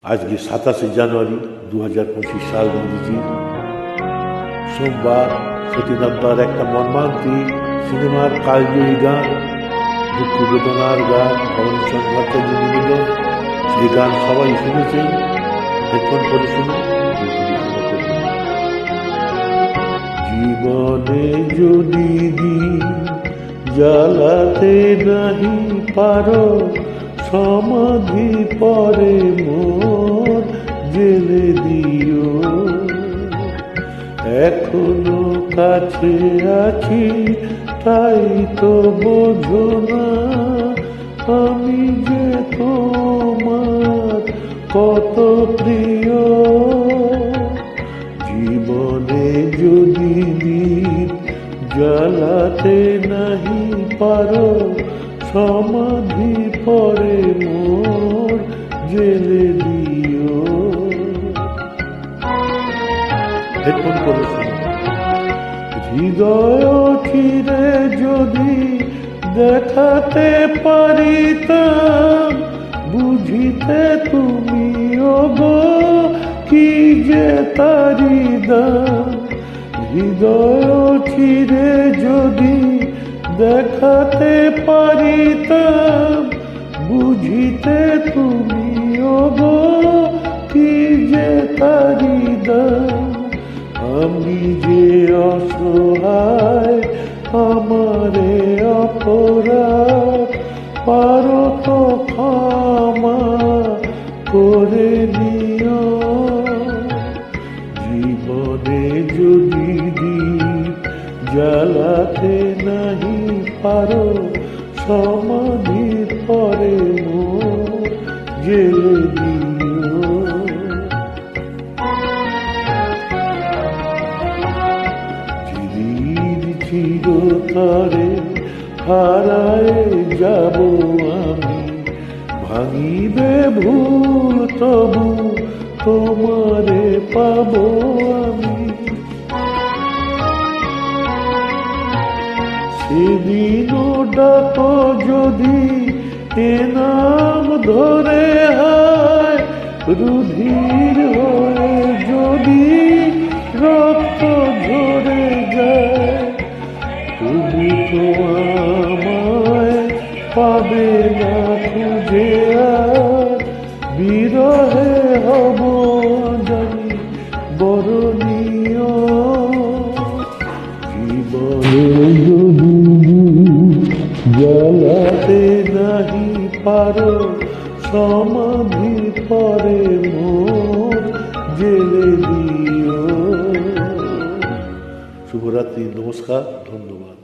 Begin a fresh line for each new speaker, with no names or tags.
আজকে 27 জানুয়ারি 2025 সাল গান্ধীজি সোমবার সতীনামদার একটা মর্মান্তিক সিনেমার কালজয়ী গান, দুঃখ বেদনার গান, ভবনীচন্দ্র ভট্টাচার্য নিবেদন। সেই গান সবাই শুনেছেন, হেডফোন করে শুনুন। জীবনে যদি জ্বালাতে নাহি পারো, সমাধি পরে মোর জেলে দিও। এখনো কাছে আছি তাই তো বোঝো না, আমি যে তোমার কত প্রিয়। জীবনে যদি জ্বালাতে নাহি পারো, সমাধি পরে মোর জেলে দিও। হেডফোন করে শুনুন। হৃদয় চিরে যদি দেখাতে পারিতাম, বুঝিতে তুমি ওগো কি যে তারি দাম। হৃদয় চিরে যদি দেখাতে পারিতাম, বুঝিতে তুমি ওগো কি যে তারি দাম। আমি যে অসহায়, আমারে অপরাধ পারো তো ক্ষমা করে নিও। জীবনে যদি জ্বালাতে নাহি পারো, সমাধির পরে মোর জেলে দিও। চিরতরে হারায় যাব আমি, ভাঙিবে ভুল তবু তোমারে পাবো আমি। সেদিনও ডাকো যদি এ নাম ধরে, হায় রুধির হয়ে যদি রক্ত ঝরে যায়, তুমি তো আমায় পাবে না খুঁজে আর, বিরহে হব জানি বরণীয়। জীবনে যদি জ্বালাতে নাহি পারো, সমাধি পরে মোর জেলে দিও। শুভরাত্রি, নমস্কার, ধন্যবাদ।